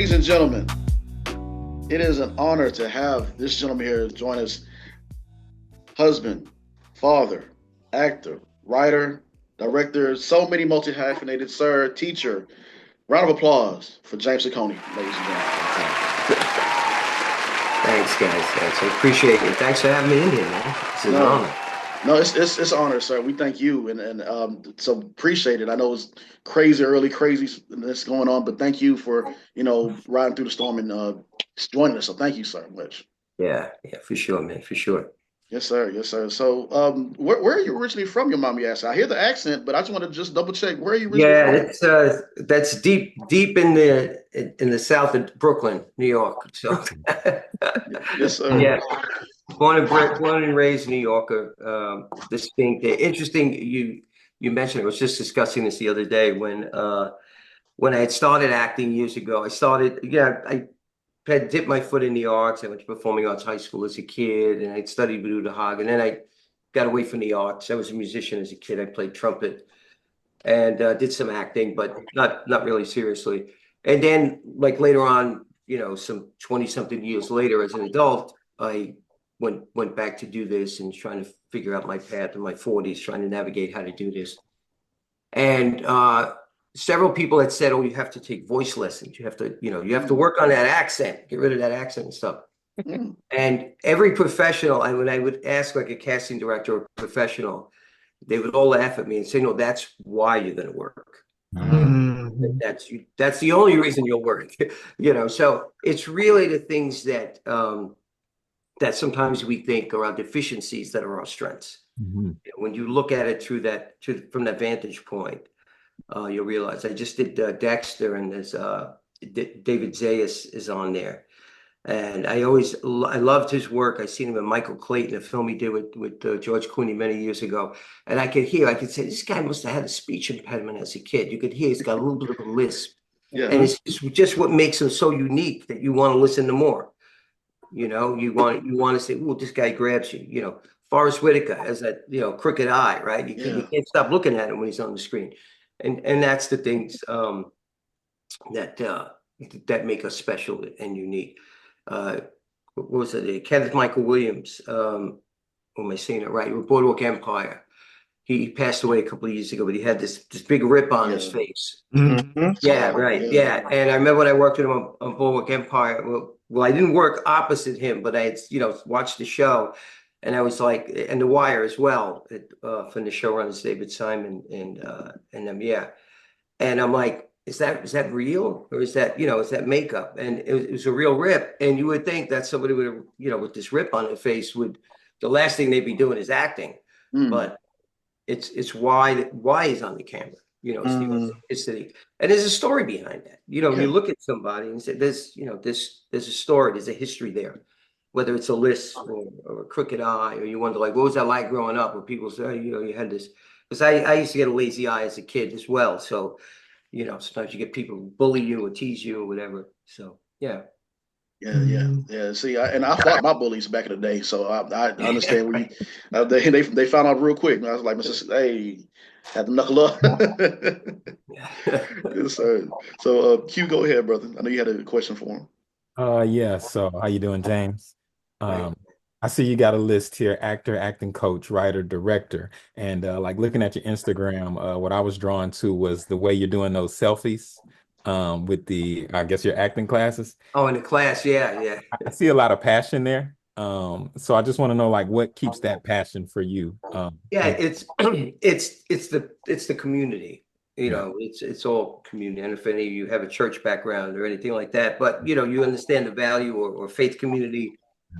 Ladies and gentlemen, it is an honor to have this gentleman here join us. Husband, father, actor, writer, director, so many multi-hyphenated, sir, teacher. Round of applause for James Ciccone, ladies and Thanks, guys. Thanks. I appreciate it. Thanks for having me in here, man. It's an gentlemen. honor. No, it's an honor, sir. We thank you, and so appreciate it. I know it's crazy, early craziness going on, but thank you for riding through the storm and joining us. So thank you, sir, much. Yeah, for sure, man, for sure. Yes, sir. Yes, sir. So, where are you originally from? Your mommy asked. I hear the accent, but I just want to just double check. Where are you originally Yeah, from? that's deep in the south of Brooklyn, New York. So Yes, sir. yeah, born and raised New Yorker. Distinct. Interesting. You mentioned. I was just discussing this the other day when I had started acting years ago. I started. Yeah, I had dipped my foot in the arts. I went to performing arts high school as a kid, and I studied with Uta Haag. And then I got away from the arts. I was a musician as a kid. I played trumpet and did some acting, but not really seriously. And then, like later on, some 20-something years later, as an adult, I went back to do this and trying to figure out my path in my 40s, trying to navigate how to do this. And several people had said, "Oh, you have to take voice lessons. You have to work on that accent, get rid of that accent and stuff." Mm, And every professional, when I would ask like a casting director or professional, they would all laugh at me and say, "No, that's why you're going to work. Mhm. That's the only reason you'll work." So it's really the things that sometimes we think are our deficiencies that are our strengths. Mhm. When you look at it from that vantage point, you'll realize. I just did Dexter, and there's David Zayas is on there, and I loved his work. I seen him in Michael Clayton, a film he did with George Clooney many years ago, and I could say this guy must have had a speech impediment as a kid. You could hear he's got a little bit of a lisp, and yeah. it's just what makes him so unique that you want to listen to more. You want to say, "Oh, this guy grabs you." Forrest Whitaker has that crooked eye, right? You Yeah. can't stop looking at him when he's on the screen, and that's the things that that make us special and unique. Uh, what was it? Kenneth Michael Williams. Am I saying it right? With Boardwalk Empire. He passed away a couple of years ago, but he had this big rip on his Yeah. face. Mhm. Yeah, right. Yeah. Yeah, and I remember when I worked with him on Boardwalk Empire. Well, I didn't work opposite him, but I had watched the show, and I was like, and The Wire as well, from the showrunners David Simon and them. Yeah, and I'm like, is that real, or is that makeup? And it was a real rip, and you would think that somebody would, with this rip on their face, would the last thing they'd be doing is acting, Mm, but it's why he's on the camera. It's the Mhm. authenticity, and there's a story behind that. When yeah. you look at somebody and say, there's a story, there's a history there, whether it's a lisp or a crooked eye, or you wonder like, what was that like growing up? Where people say, you had this, because I used to get a lazy eye as a kid as well. So sometimes you get people who bully you or tease you or whatever. So yeah. Yeah, yeah, Mhm. yeah. See, and I fought my bullies back in the day, so I understand where you. They found out real quick. And I was like, Mr. Hey, had to knuckle up. Yes, sir. So, Q, go ahead, brother. I know you had a question for him. Yeah, so how you doing, James? Right. Um, I see you got a list here: actor, acting coach, writer, director. And like looking at your Instagram, what I was drawn to was the way you're doing those selfies with I guess your acting classes. Oh, in the class, yeah, yeah. I see a lot of passion there. So I just want to know like what keeps that passion for you. Yeah, And it's the community. yeah. It's all community. And if any of you have a church background or anything like that, but you understand the value or faith community.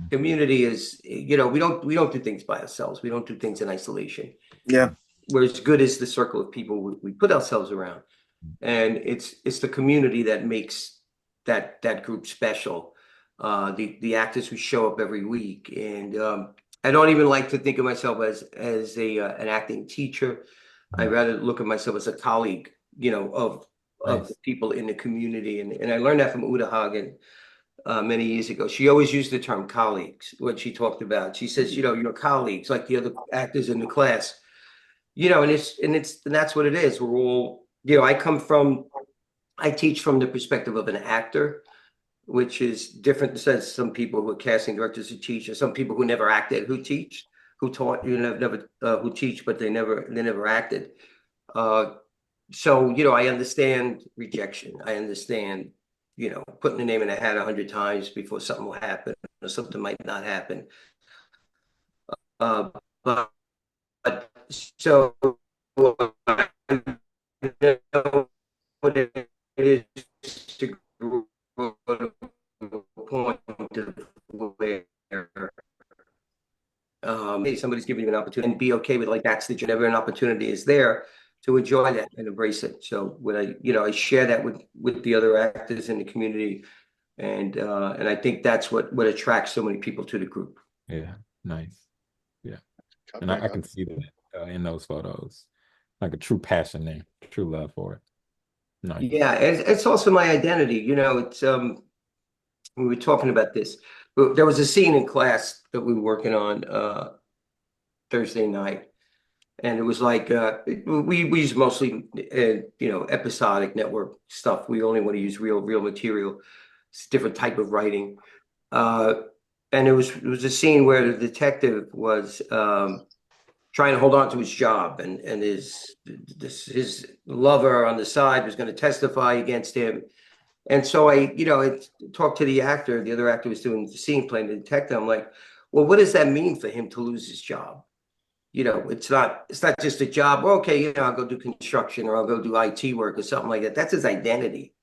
Community is, we don't do things by ourselves. We don't do things in isolation. Yeah, We're as good as the circle of people we put ourselves around. And it's the community that makes that group special. The actors who show up every week, and I don't even like to think of myself as an acting teacher. I rather look at myself as a colleague, of the Nice. people in the community, and I learned that from Uta Hagen many years ago. She always used the term colleagues when she talked about. She says, your colleagues, like the other actors in the class, and that's what it is. We're all, I teach from the perspective of an actor, which is different. Says some people who are casting directors who teach, or some people who never acted who teach, who taught, never who teach, but they never acted. So, I understand rejection. I understand, putting the name in a hat 100 times before something will happen or something might not happen. But so I know what it is to grow to a point of where hey, somebody's giving you an opportunity, and be okay with, like, that's the whenever an opportunity is there, to enjoy that and embrace it. So when I share that with the other actors in the community, and I think that's what attracts so many people to the group. Yeah, nice. Yeah, Come and back I up. can see that in those photos, like a true passion there, true love for it. Nice. Yeah, it's also my identity. It's we were talking about this. There was a scene in class that we were working on Thursday night, and it was like we use mostly episodic network stuff. We only want to use real material. It's a different type of writing. Uh, and it was a scene where the detective was trying to hold on to his job, and his lover on the side was going to testify against him. And so I talked to the actor. The other actor was doing the scene, playing the detective. I'm like, well, what does that mean for him to lose his job? It's not just a job. Well, okay, I'll go do construction, or I'll go do IT work or something like that. That's his identity.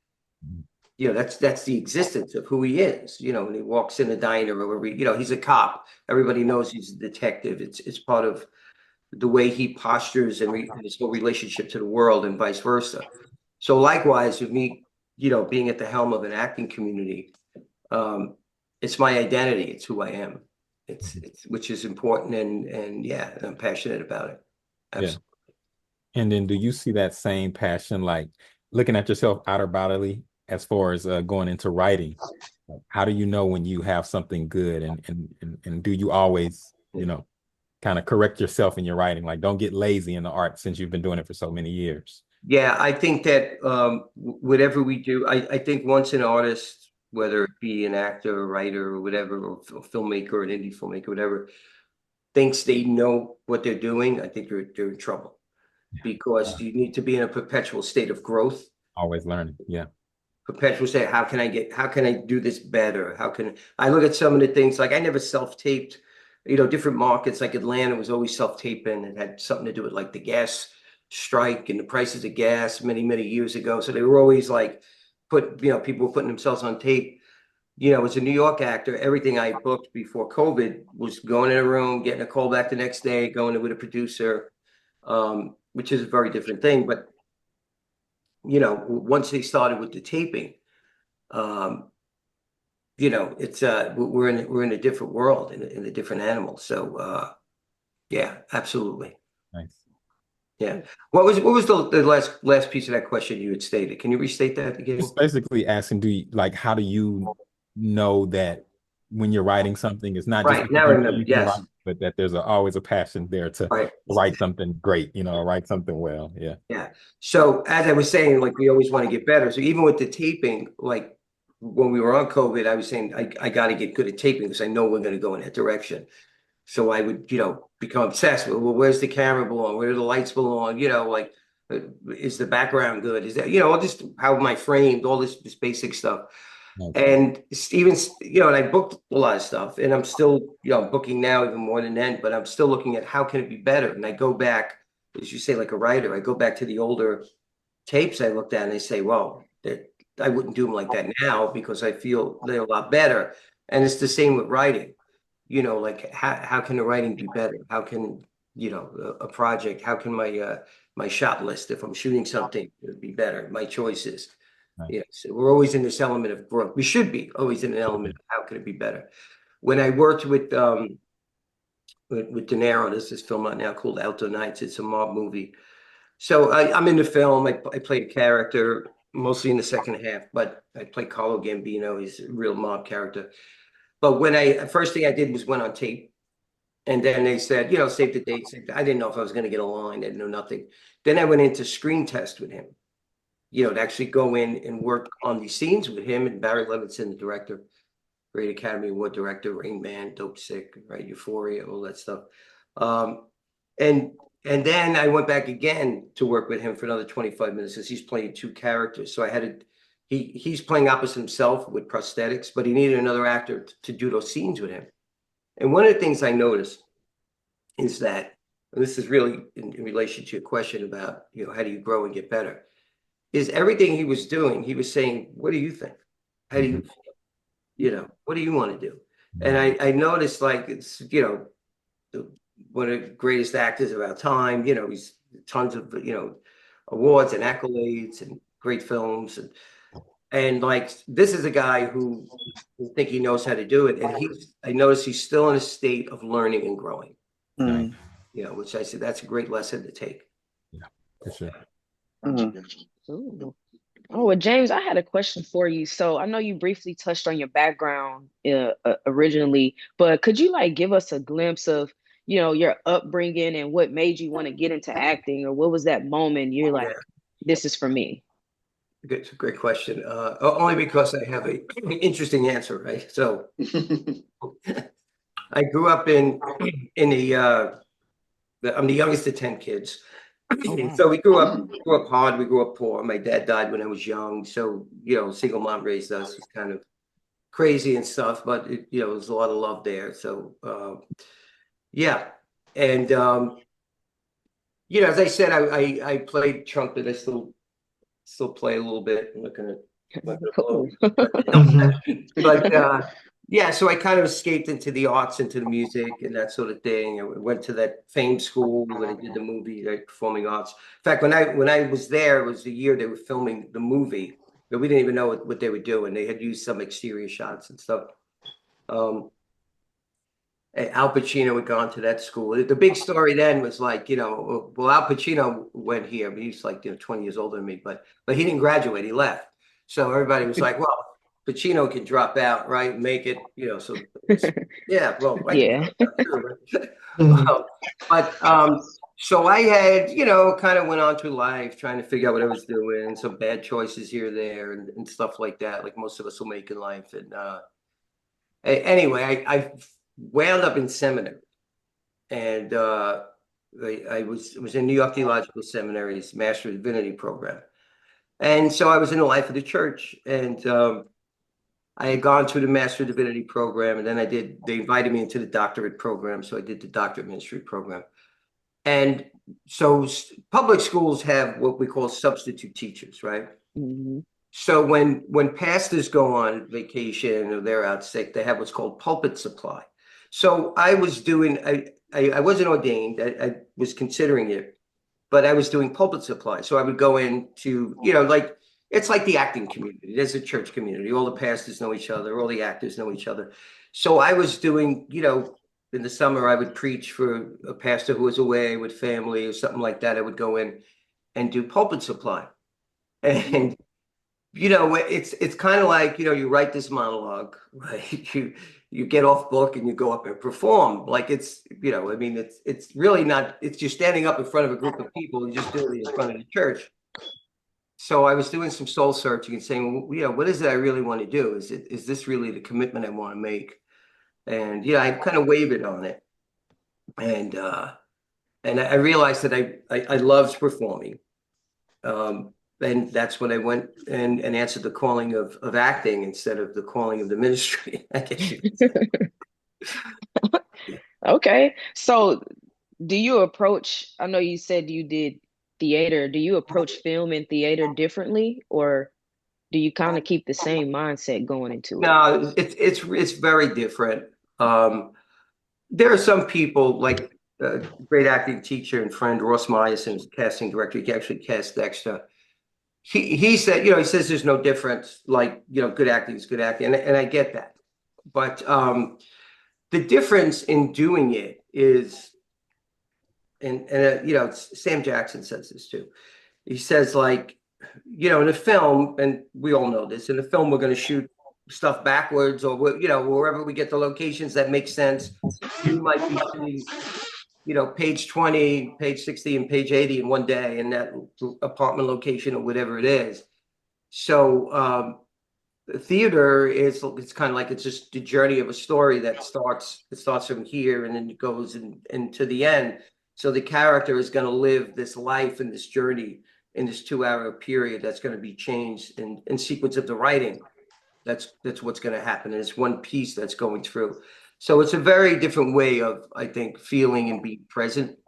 That's the existence of who he is. When he walks in a diner, or wherever, he's a cop. Everybody knows he's a detective. It's part of the way he postures and his whole relationship to the world, and vice versa. So likewise, with me, being at the helm of an acting community, it's my identity. It's who I am. It's which is important, and yeah, I'm passionate about it. Yeah. Absolutely. And then do you see that same passion, like looking at yourself outer bodily as far as going into writing? Like, how do you know when you have something good, and do you always, kind of correct yourself in your writing? Like, don't get lazy in the art since you've been doing it for so many years. Yeah, I think that whatever we do, I think once an artist, whether it be an actor, or writer, or whatever, or filmmaker, or an indie filmmaker, whatever, thinks they know what they're doing, I think they're in trouble, because you need to be in a perpetual state of growth. Always learning. Yeah. Perpetual state. How can I do this better? How can I look at some of the things, like I never self-taped, different markets, like Atlanta was always self-taping, and had something to do with, like, the gas strike and the prices of gas many, many years ago. So they were always like people were putting themselves on tape. As a New York actor, everything I booked before COVID was going in a room, getting a call back the next day, going with a producer, which is a very different thing. But once they started with the taping, it's we're in a different world, in a different animal. So yeah, absolutely. Nice. Yeah. What was the last piece of that question you had stated? Can you restate that again? Just basically asking, how do you know that when you're writing something, it's not just Right. because Now I remember. you can write, Yes. but that there's always a passion there to Right. write something great, or write something well. Yeah. Yeah. So as I was saying, like, we always want to get better. So even with the taping, like when we were on COVID, I was saying I got to get good at taping, because I know we're going to go in that direction. So I would, become obsessed with, well, where's the camera belong? Where do the lights belong? Like, is the background good? Is that, just how am I framed? All this basic stuff. Nice. And even, and I booked a lot of stuff, and I'm still, booking now even more than then, but I'm still looking at how can it be better. And I go back, as you say, like a writer, I go back to the older tapes I looked at, and I say, well, I wouldn't do them like that now, because I feel they're a lot better. And it's the same with writing. Like, how can the writing be better? How can, a project, how can my shot list, if I'm shooting something, be better? My choices. Nice. So we're always in this element of growth. We should be always in an element of how can it be better. When I worked with De Niro, there's this film out now called Alto Nights. It's a mob movie. So I'm in the film. I play a character mostly in the second half, but I play Carlo Gambino. He's a real mob character. But first thing I did was went on tape. And then they said, save the date. I didn't know if I was going to get a line. I didn't know nothing. Then I went into screen test with him. to actually go in and work on these scenes with him and Barry Levinson, the director, great Academy Award director, Rain Man, Dope Sick, right, Euphoria, all that stuff. And then I went back again to work with him for another 25 minutes because he's playing two characters. So I had to, he's playing opposite himself with prosthetics, but he needed another actor to do those scenes with him. And one of the things I noticed is that, and this is really in relation to your question about, how do you grow and get better, is everything he was doing, he was saying, what do you think? How do you feel? What do you want to do? And I noticed, like, it's, one of the greatest actors of our time, he's tons of, awards and accolades and great films. And like, this is a guy who I think he knows how to do it. And I noticed he's still in a state of learning and growing, which I said, that's a great lesson to take. Yeah, for sure. Ooh. Oh, well, James, I had a question for you. So I know you briefly touched on your background originally, but could you like give us a glimpse of, your upbringing and what made you want to get into acting, or what was that moment you're like, this is for me? It's a great question. Only because I have an interesting answer, right? So I grew up in the I'm the youngest of 10 kids. Wow. So we grew up hard. We grew up poor. My dad died when I was young. So, single mom raised us. It's kind of crazy and stuff, but there's a lot of love there. So, yeah. And, as I said, I played trumpet. I still play a little bit. I'm looking at Cool. but yeah, so I kind of escaped into the arts, into the music and that sort of thing. I went to that famed school when I did the movie, like performing arts. In fact, when I was there, it was the year they were filming the movie, but we didn't even know what they were doing. They had used some exterior shots and stuff. Al Pacino had gone to that school. The big story then was like, well, Al Pacino went here, but he's like 20 years older than me, but he didn't graduate. He left. So everybody was like, well, Pacino can drop out, right? Make it, so yeah, well, I can drop out too. So I had, kind of went on through life trying to figure out what I was doing, some bad choices here, there, and stuff like that, like most of us will make in life. And anyway, I wound up in seminary, and I was in New York Theological Seminary's Master of Divinity program. And so I was in the life of the church, and I had gone through the Master of Divinity program, and then they invited me into the doctorate program. So I did the doctorate ministry program. And so public schools have what we call substitute teachers, right? Mm-hmm. So when pastors go on vacation or they're out sick, they have what's called pulpit supply. So I was doing, I wasn't ordained, I was considering it, but I was doing pulpit supply. So I would go into, it's like the acting community. There's a church community. All the pastors know each other. All the actors know each other. So I was doing, in the summer, I would preach for a pastor who was away with family or something like that. I would go in and do pulpit supply. And, it's kind of like, you write this monologue, right? You get off book and you go up and perform. Like it's really not, it's just standing up in front of a group of people and just doing it in front of the church. So I was doing some soul searching and saying, well, what is it I really want to do? Is this really the commitment I want to make? And I kind of wavered on it. And I realized that I loved performing. And that's when I went and answered the calling of acting instead of the calling of the ministry, I guess you could say. Okay. So do you approach, I know you said you did theater, do you approach film and theater differently, or do you kind of keep the same mindset going into it? No, it's very different. There are some people like a great acting teacher and friend, Ross Meyerson, casting director. He actually cast Dexter. He said, he says there's no difference. Like, good acting is good acting, and I get that. But the difference in doing it is, and Sam Jackson says this too. He says, like, in a film, and we all know this, in a film we're going to shoot stuff backwards, or wherever we get the locations that make sense. You might be shooting page 20, page 60, and page 80 in one day in that apartment location or whatever it is. So theater it's kind of like it's just the journey of a story that starts from here and then it goes and to the end. So the character is going to live this life and this journey in this 2-hour period that's going to be changed in sequence of the writing. That's what's going to happen. And it's one piece that's going through. So it's a very different way of, I think, feeling and being present.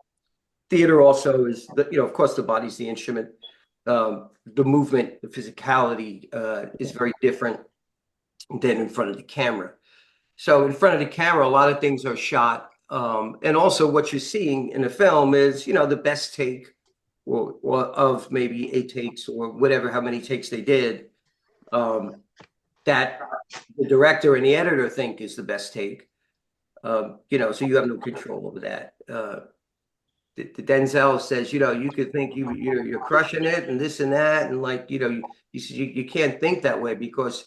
Theater also is, of course, the body's the instrument. The movement, the physicality is very different than in front of the camera. So in front of the camera, a lot of things are shot. And also what you're seeing in a film is, the best take or of maybe 8 takes or whatever, how many takes they did, that the director and the editor think is the best take. So you have no control over that. The Denzel says, you could think you're crushing it and this and that. And like, you can't think that way because,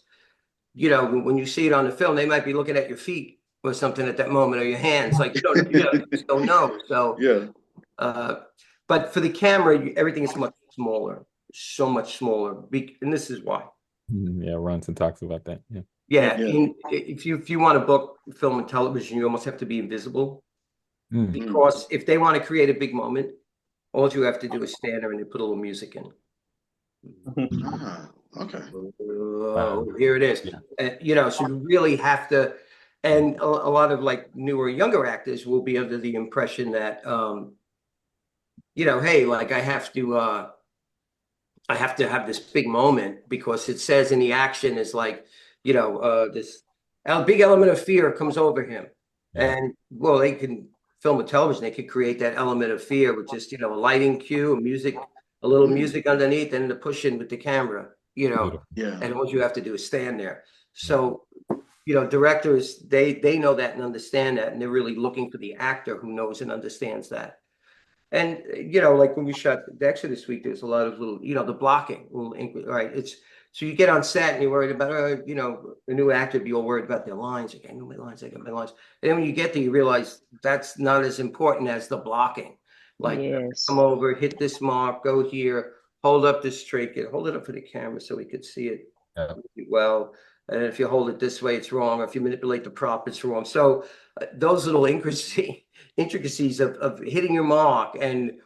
when you see it on the film, they might be looking at your feet or something at that moment or your hands, like, you just don't know. So, Yeah. But for the camera, everything is much smaller, so much smaller. And this is why. Yeah, Ronson talks about that. Yeah. Yeah. Yeah. If you want to book film and television, you almost have to be invisible. Because if they want to create a big moment, all you have to do is stand there and they put a little music in. Okay. Oh, here it is. So you really have to, and a lot of like newer, younger actors will be under the impression that, hey, like I have to have this big moment because it says in the action is like, this big element of fear comes over him. Yeah. And well, they can film a television, they could create that element of fear with just, a lighting cue, a little music underneath, and the push in with the camera, Yeah. and all you have to do is stand there. So, directors, they know that and understand that, and they're really looking for the actor who knows and understands that. And, like when we shot Dexter this week, there's a lot of little, the blocking, right? So you get on set and you're worried about, a new actor be all worried about their lines. Okay, I know my lines, I got my lines. And then when you get there, you realize that's not as important as the blocking. Like, Yes. come over, hit this mark, go here, hold up this straight, hold it up for the camera so we could see it really well. And if you hold it this way, it's wrong. Or if you manipulate the prop, it's wrong. So those little intricacies of hitting your mark. And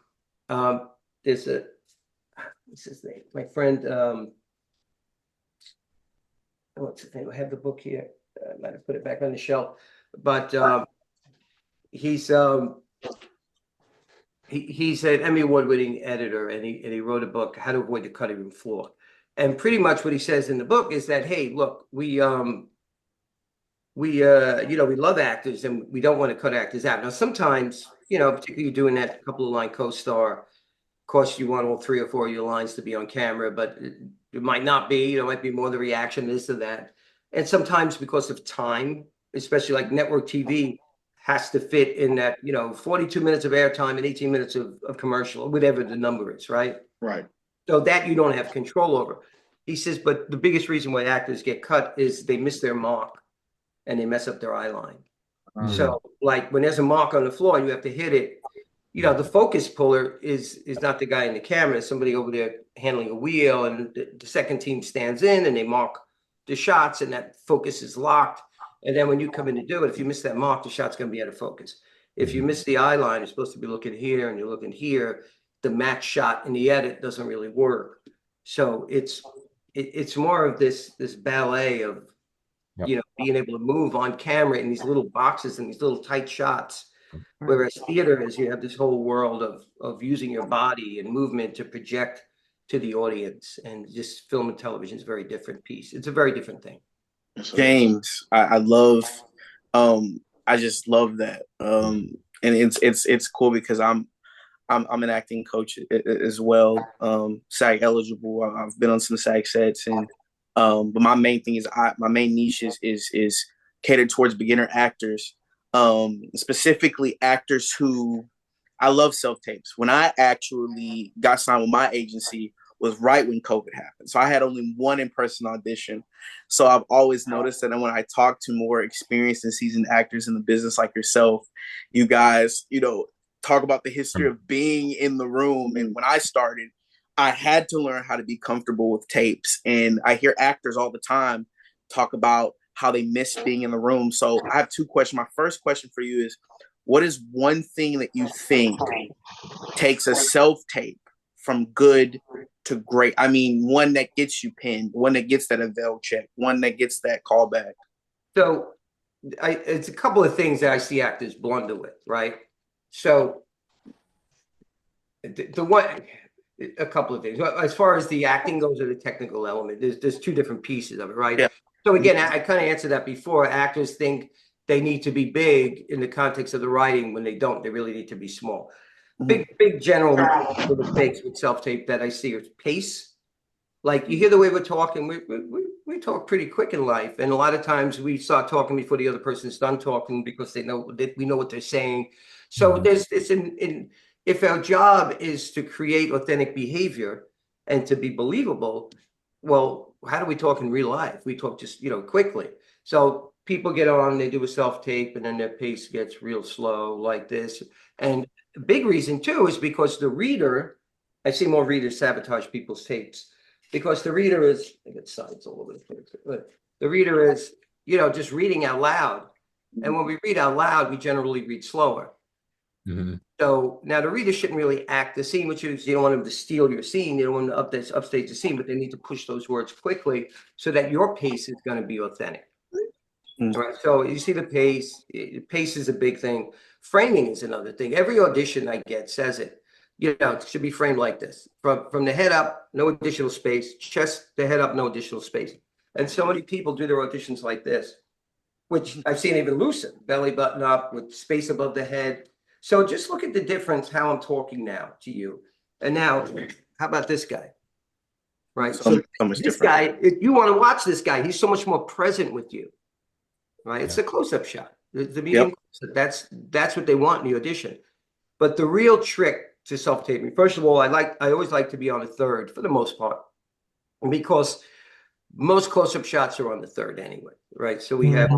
there's what's his name? My friend, what's his name? I have the book here. I might have put it back on the shelf. But he's an Emmy Award-winning editor, and he wrote a book, How to Avoid the Cutting Room Floor. And pretty much what he says in the book is that, hey, look, we love actors and we don't want to cut actors out. Now, sometimes, particularly doing that couple of line co-star, of course, you want all 3 or 4 of your lines to be on camera, but it might not be, it might be more the reaction, this or that. And sometimes because of time, especially like network TV has to fit in that, 42 minutes of airtime and 18 minutes of commercial, or whatever the number is, right? Right. So that you don't have control over. He says, but the biggest reason why actors get cut is they miss their mark and they mess up their eye line. So like when there's a mark on the floor, you have to hit it. The focus puller is not the guy in the camera, it's somebody over there handling a wheel, and the second team stands in and they mark the shots and that focus is locked. And then when you come in to do it, if you miss that mark, the shot's going to be out of focus. If you miss the eye line, you're supposed to be looking here and you're looking here, the match shot in the edit doesn't really work. So it's more of this ballet of, being able to move on camera in these little boxes and these little tight shots. Whereas theater is you have this whole world of using your body and movement to project to the audience, and just film and television is a very different piece. It's a very different thing. James, I love, I just love that. And it's cool because I'm an acting coach as well. SAG eligible. I've been on some SAG sets, and but my main thing is my main niche is catered towards beginner actors, specifically actors who I love self-tapes. When I actually got signed with my agency was right when COVID happened. So I had only one in-person audition. So I've always noticed that when I talk to more experienced and seasoned actors in the business like yourself, you guys, talk about the history of being in the room. And when I started, I had to learn how to be comfortable with tapes. And I hear actors all the time talk about how they miss being in the room. So I have two questions. My first question for you is, what is one thing that you think takes a self-tape from good to great? I mean, one that gets you pinned, one that gets that avail check, one that gets that callback. So it's a couple of things that I see actors blunder with, right? So the one, a couple of things. As far as the acting goes, or the technical element, there's two different pieces of it, right? Yeah. So again, I kind of answered that before. Actors think they need to be big in the context of the writing when they don't. They really need to be small. Big general mistakes with self-tape that I see is pace. Like, you hear the way we're talking, we talk pretty quick in life, and a lot of times we start talking before the other person's done talking because we know what they're saying. So there's this if our job is to create authentic behavior and to be believable, well, how do we talk in real life? We talk just, quickly. So people get on, they do a self-tape, and then their pace gets real slow like this. And a big reason too is because the reader, I see more readers sabotage people's tapes because the reader is, I get sides all over the place, but the reader is, just reading out loud. And when we read out loud, we generally read slower. So now the reader shouldn't really act the scene, which is, you don't want them to steal your scene. You don't want them to upstage the scene, but they need to push those words quickly so that your pace is going to be authentic. Right. So you see the pace. Pace is a big thing. Framing is another thing. Every audition I get says it. It should be framed like this: from the head up, no additional space. Chest the head up, no additional space. And so many people do their auditions like this, which I've seen even loosen, belly button up with space above the head. So just look at the difference how I'm talking now to you. And now, how about this guy? Right. So this guy, if you want to watch this guy, he's so much more present with you. Right. It's a close-up shot. The medium. That's what they want in the audition. But the real trick to self-taping, first of all, I always like to be on a third for the most part, because most close-up shots are on the third anyway, right? So we have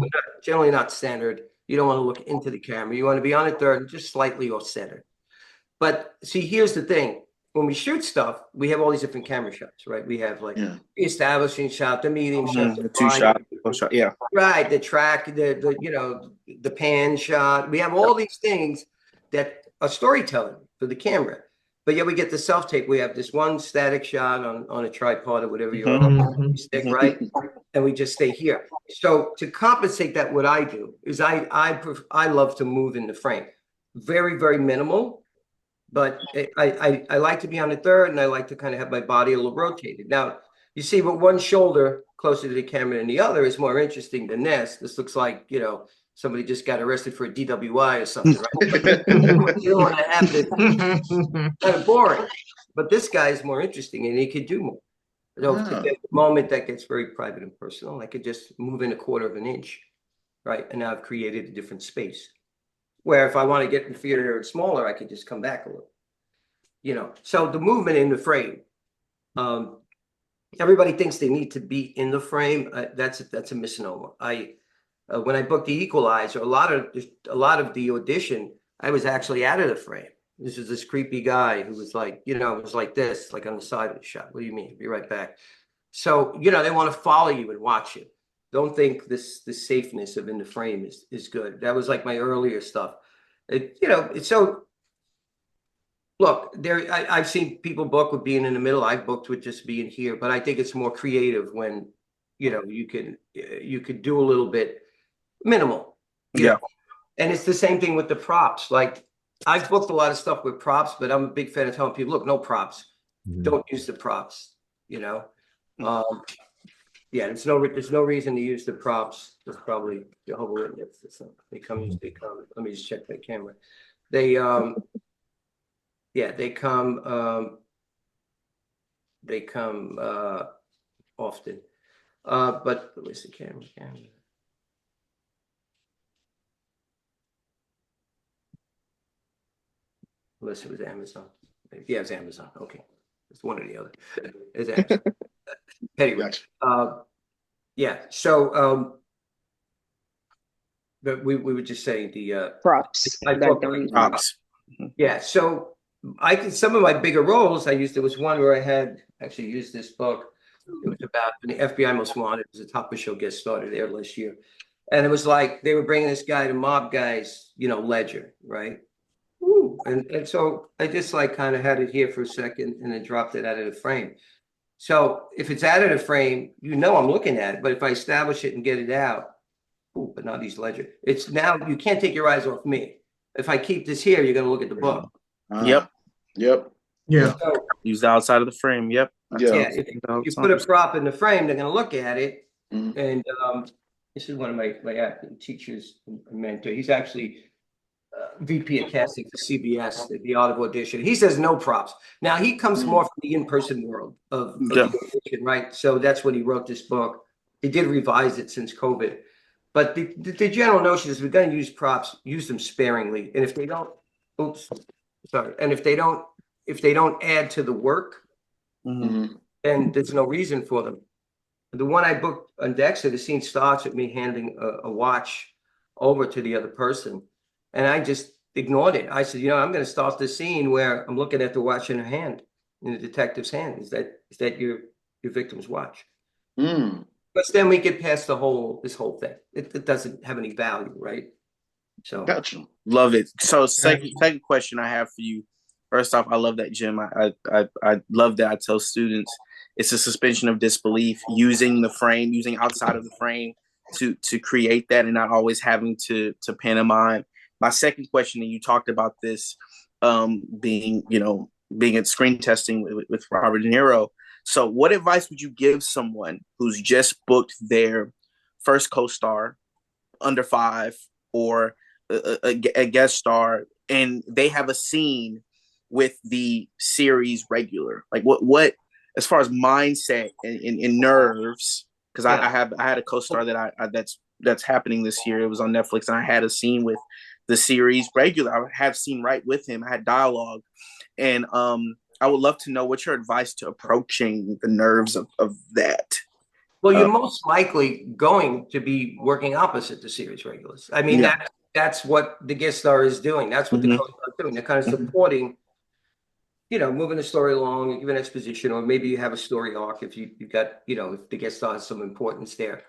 generally not centered. You don't want to look into the camera. You want to be on a third, just slightly off center. But see, here's the thing. When we shoot stuff, we have all these different camera shots, right? We have like the establishing shot, the medium shot, the two-shot, yeah. Right, the track, the pan shot. We have all these things that are storytelling for the camera. But yet we get the self-tape. We have this one static shot on a tripod or whatever you're stick, right? And we just stay here. So to compensate that, what I do is I love to move in the frame. Very, very minimal. But I like to be on the third, and I like to kind of have my body a little rotated. Now, you see, but one shoulder closer to the camera than the other is more interesting than this. This looks like, somebody just got arrested for a DWI or something, right? You don't want to have this. Kind of boring. But this guy is more interesting, and he could do more. To get the moment that gets very private and personal, I could just move in a quarter of an inch, right? And now I've created a different space. Where if I want to get the theater smaller, I could just come back a little. So the movement in the frame, everybody thinks they need to be in the frame. That's a misnomer. When I booked The Equalizer, a lot of the audition, I was actually out of the frame. This is this creepy guy who was like, it was like this, like on the side of the shot. What do you mean? Be right back. So, they want to follow you and watch you. Don't think this safeness of in the frame is good. That was like my earlier stuff. So look, I've seen people book with being in the middle. I've booked with just being here, but I think it's more creative when you could do a little bit minimal. Yeah. And it's the same thing with the props. Like, I've booked a lot of stuff with props, but I'm a big fan of telling people, look, no props. Don't use the props. There's no reason to use the props. There's probably Jehovah Witness. They come. Let me just check that camera. They come often. But where's the camera? Unless it was Amazon. Yeah, it's Amazon. Okay. It's one or the other. It's Amazon. Anyway, so but we were just saying the props. I talked about props. Yeah, so I did some of my bigger roles. There was one where I had actually used this book. It was about the FBI Most Wanted. It was a Top Show guest started there last year. And it was like they were bringing this guy to Mob Guy's, ledger, right? Ooh. And so I just like kind of had it here for a second and then dropped it out of the frame. So if it's out of the frame, I'm looking at it. But if I establish it and get it out, ooh, but not these ledger. It's now you can't take your eyes off me. If I keep this here, you're gonna look at the book. Yep. Yeah. So, Use the outside of the frame. Yep. yeah. If you put a prop in the frame, they're gonna look at it. Mhm. And this is one of my acting teachers and mentor. He's actually VP of casting for CBS, the Art of Audition. He says no props. Now he comes more from the in-person world of the audition, right? So that's when he wrote this book. He did revise it since COVID. But the general notion is we're going to use props, use them sparingly. And if they don't, and if they don't add to the work, Mhm. then there's no reason for them. The one I booked on Dexter, the scene starts with me handing a watch over to the other person. And I just ignored it. I said, I'm going to start the scene where I'm looking at the watch in her hand, in the detective's hand. Is that your victim's watch? Mm. But then we get past this whole thing. It doesn't have any value, right? So Gotcha. Love it. So second question I have for you. First off, I love that, Jim. I love that I tell students it's a suspension of disbelief, using the frame, using outside of the frame to create that and not always having to pantomime. My second question, and you talked about this being at screen testing with Robert De Niro. So what advice would you give someone who's just booked their first co-star, under 5, or a guest star, and they have a scene with the series regular? Like what as far as mindset and nerves, because I had a co-star that that's happening this year. It was on Netflix, and I had a scene with the series regular. I have scene right with him. I had dialogue, and I would love to know what's your advice to approaching the nerves of that. well, you're most likely going to be working opposite the series regulars. I mean, that's what the guest star is doing. That's what the co-star is doing. They're kind of supporting, moving the story along, giving exposition, or maybe you have a story arc if you've got, if the guest star has some importance there.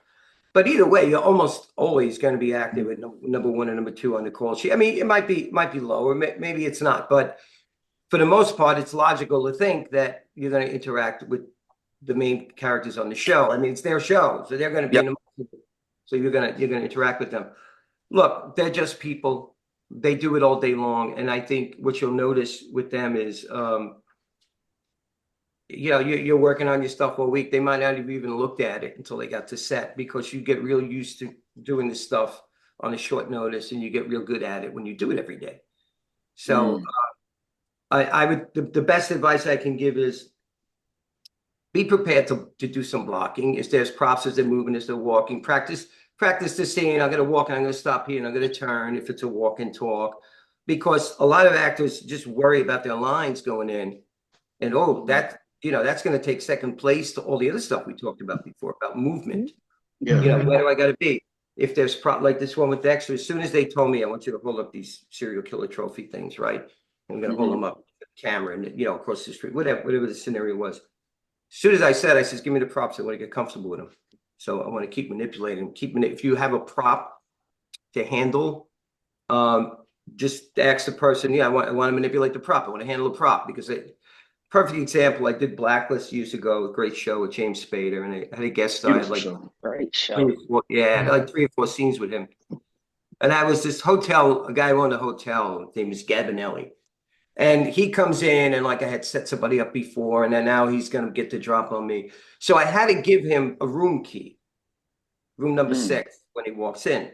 But either way, you're almost always going to be active at number 1 and number 2 on the call sheet. I mean, it might be lower, maybe it's not, but for the most part, it's logical to think that you're going to interact with the main characters on the show. I mean, it's their show, so they're going to be in the, so you're going to interact with them. Look, they're just people. They do it all day long, and I think what you'll notice with them is, you're working on your stuff all week. They might not have even looked at it until they got to set, because you get real used to doing this stuff on a short notice, and you get real good at it when you do it every day. So I would, the best advice I can give is be prepared to do some blocking. If there's props as they're moving, as they're walking, practice the scene. I'm going to walk and I'm going to stop here and I'm going to turn if it's a walk and talk, because a lot of actors just worry about their lines going in, and that's going to take second place to all the other stuff we talked about before about movement. Where do I got to be? If there's prop like this one with Dexter, as soon as they told me I want you to hold up these serial killer trophy things, right? I'm going to hold them up, the camera, and across the street, whatever the scenario was. As soon as I said, give me the props. I want to get comfortable with them. So I want to keep manipulating. If you have a prop to handle, just ask the person, I want to manipulate the prop. I want to handle the prop, because perfect example, I did Blacklist years ago, a great show with James Spader, and I had a guest star. Great show. 3 or 4 scenes with him. And I was this a guy who owned a hotel, his name is Gabinelli. And he comes in, and I had set somebody up before, and then now he's going to get the drop on me. So I had to give him a room key, room number 6, when he walks in.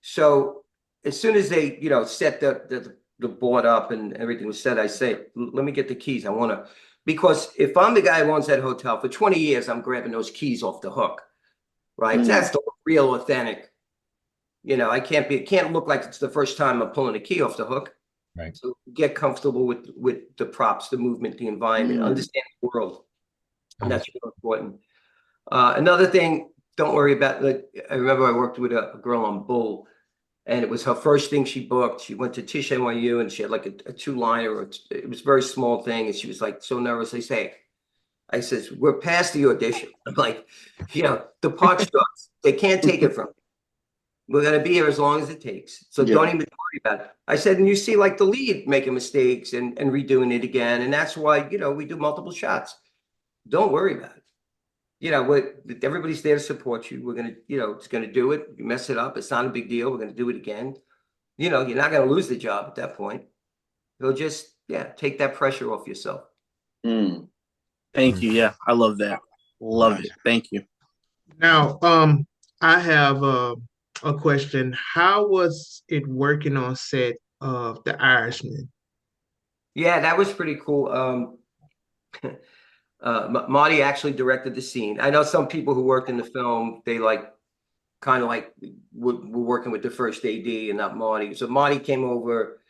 So as soon as they, set the board up and everything was set, I say, let me get the keys. I want to, because if I'm the guy who owns that hotel for 20 years, I'm grabbing those keys off the hook, right? That's the real authentic. It can't look like it's the first time I'm pulling a key off the hook. Right. So get comfortable with the props, the movement, the environment, understand the world. And that's really important. Another thing, don't worry about, I remember I worked with a girl on Bull, And it was her first thing she booked. She went to Tisch NYU and she had like a two-liner. It was a very small thing. And she was like so nervous. I says, we're past the audition. I'm like, the part starts. They can't take it from me. We're going to be here as long as it takes. So don't even worry about it. I said, and you see like the lead making mistakes and redoing it again. And that's why, we do multiple shots. Don't worry about it. Everybody's there to support you. We're going to, it's going to do it. You mess it up. It's not a big deal. We're going to do it again. You're not going to lose the job at that point. You'll just, take that pressure off yourself. Mm. Thank you. Yeah, I love that. Love it. Thank you. Now, I have a question. How was it working on set of The Irishman? Yeah, that was pretty cool. Marty actually directed the scene. I know some people who worked in the film, they kind of were working with the first AD and not Marty. So Marty came over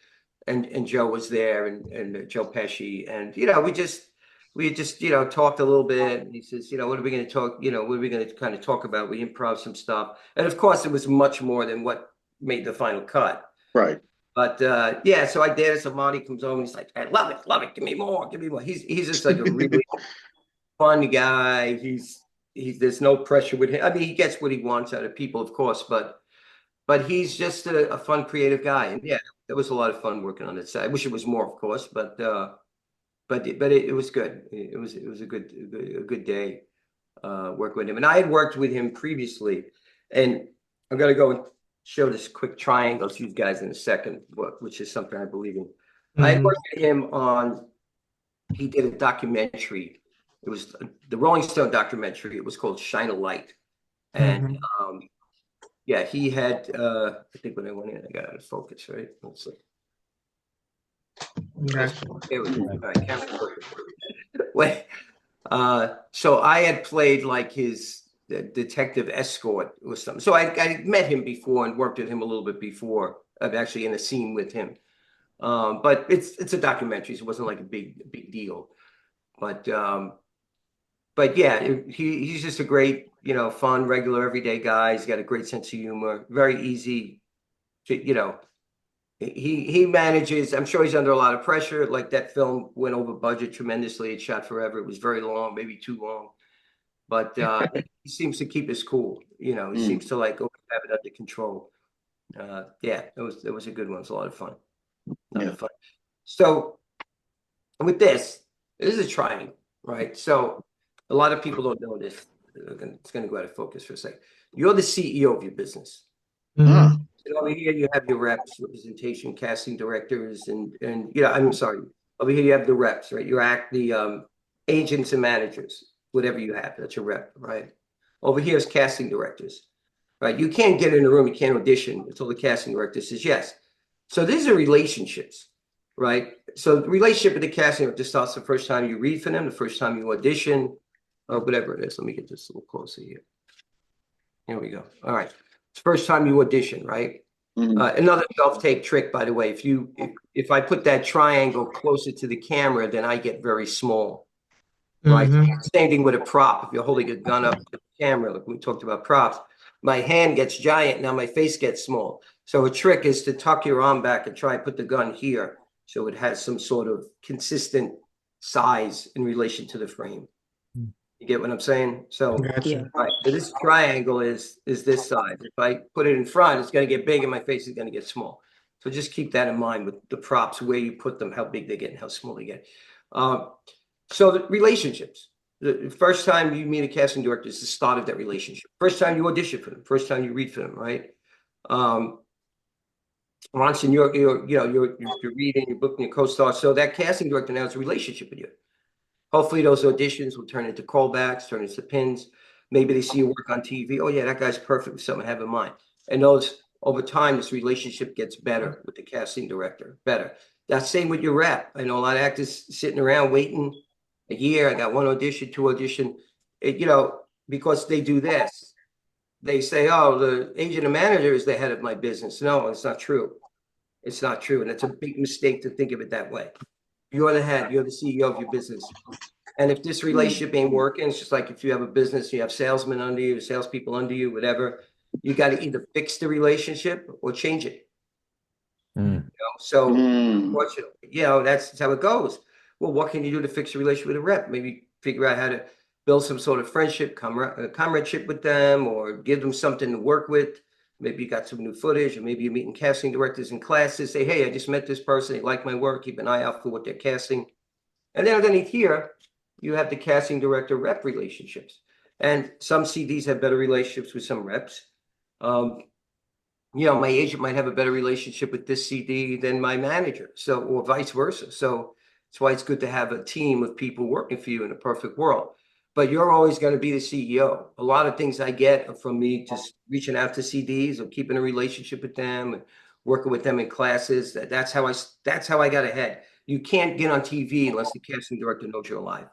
and Joe was there and Joe Pesci. And, we just talked a little bit. And he says, what are we going to talk, what are we going to kind of talk about? We improv some stuff. And of course, it was much more than what made the final cut. Right. But so I did it. So Marty comes over and he's like, I love it. Give me more. He's just like a really fun guy. He's there's no pressure with him. I mean, he gets what he wants out of people, of course, but he's just a fun, creative guy. And it was a lot of fun working on it. So I wish it was more, of course, but it was good. It was a good day working with him. And I had worked with him previously, and I'm gonna go and show this quick triangle to you guys in a second, which is something I believe in. Mm-hmm. I had worked with him he did a documentary. It was the Rolling Stone documentary. It was called Shine a Light. And he had, I think when I went in, I got out of focus, right? Let's see. It was, all right, camera working. So I had played like his detective escort or something. So I met him before and worked with him a little bit before. I'm actually in a scene with him. But it's a documentary, so it wasn't like a big deal. But he's just a great, fun, regular, everyday guy. He's got a great sense of humor, very easy to, he manages. I'm sure he's under a lot of pressure. Like that film went over budget tremendously. It shot forever. It was very long, maybe too long. But he seems to keep his cool. He seems to have it under control. It was a good one. It was a lot of fun. Fun. So with this is a triangle, right? So a lot of people don't know this. It's going to go out of focus for a second. You're the CEO of your business. Mm-hmm. And over here you have your reps, representation, casting directors, and I'm sorry. Over here you have the reps, right? The agents and managers, whatever you have. That's your rep, right? Over here is casting directors, right? You can't get in the room, you can't audition until the casting director says yes. So these are relationships, right? So the relationship with the casting director starts the first time you read for them, the first time you audition, or whatever it is. Let me get this a little closer here. Here we go. All right. It's the first time you audition, right? Mm-hmm. Another self-tape trick, by the way, if I put that triangle closer to the camera, then I get very small, right? Mm-hmm. Same thing with a prop. If you're holding a gun up to the camera, like we talked about props, my hand gets giant, now my face gets small. So a trick is to tuck your arm back and try and put the gun here so it has some sort of consistent size in relation to the frame. You get what I'm saying? So, right, so this triangle is this size. If I put it in front, it's going to get big and my face is going to get small. So just keep that in mind with the props, where you put them, how big they get and how small they get. So the relationships. The first time you meet a casting director is the start of that relationship. First time you audition for them. First time you read for them, right? Once in you're reading, you're booking your co-star. So that casting director now has a relationship with you. Hopefully those auditions will turn into callbacks, turn into pins. Maybe they see you work on TV. Oh yeah, that guy's perfect with something I have in mind. And those, over time, this relationship gets better with the casting director, better. That's same with your rep. I know a lot of actors sitting around waiting a year. I got one audition, two audition. Because they do this. They say, oh, the agent and manager is the head of my business. No, it's not true. It's not true. And it's a big mistake to think of it that way. You're the head, you're the CEO of your business. And if this relationship ain't working, it's just like if you have a business, you have salesmen under you, salespeople under you, whatever. you got to either fix the relationship or change it. Mm. So, Mm. that's how it goes. Well, what can you do to fix a relationship with a rep? Maybe figure out how to build some sort of friendship, comradeship with them, or give them something to work with. Maybe you got some new footage, or maybe you're meeting casting directors in classes. Say, hey, I just met this person. They like my work. Keep an eye out for what they're casting. And then underneath here, you have the casting director rep relationships. And some CDs have better relationships with some reps. My agent might have a better relationship with this CD than my manager, or vice versa. So that's why it's good to have a team of people working for you in a perfect world. But you're always going to be the CEO. A lot of things I get are from me just reaching out to CDs or keeping a relationship with them and working with them in classes. That's how I got ahead. You can't get on TV unless the casting director knows you're alive.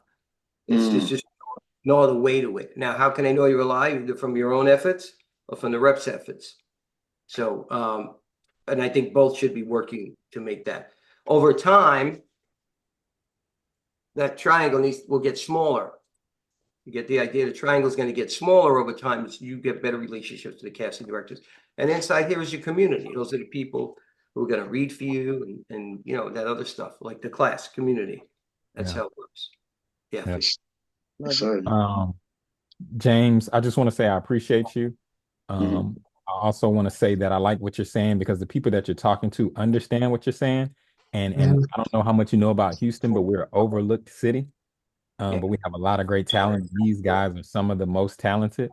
There's Mm. just no other way to it. Now, how can I know you're alive? Either from your own efforts or from the reps' efforts. So, and I think both should be working to make that. Over time, that triangle will get smaller. You get the idea. The triangle is going to get smaller over time as you get better relationships with the casting directors. And inside here is your community. Those are the people who are going to read for you and that other stuff, like the class community. That's Yeah. how it works. Yeah. Yeah. Yes, Love it. sir. James, I just want to say I appreciate you. Mhm. I also want to say that I like what you're saying because the people that you're talking to understand what you're saying. And Mhm. I don't know how much you know about Houston, but we're an overlooked city. Yeah. But we have a lot of great talent. These guys are some of the most talented,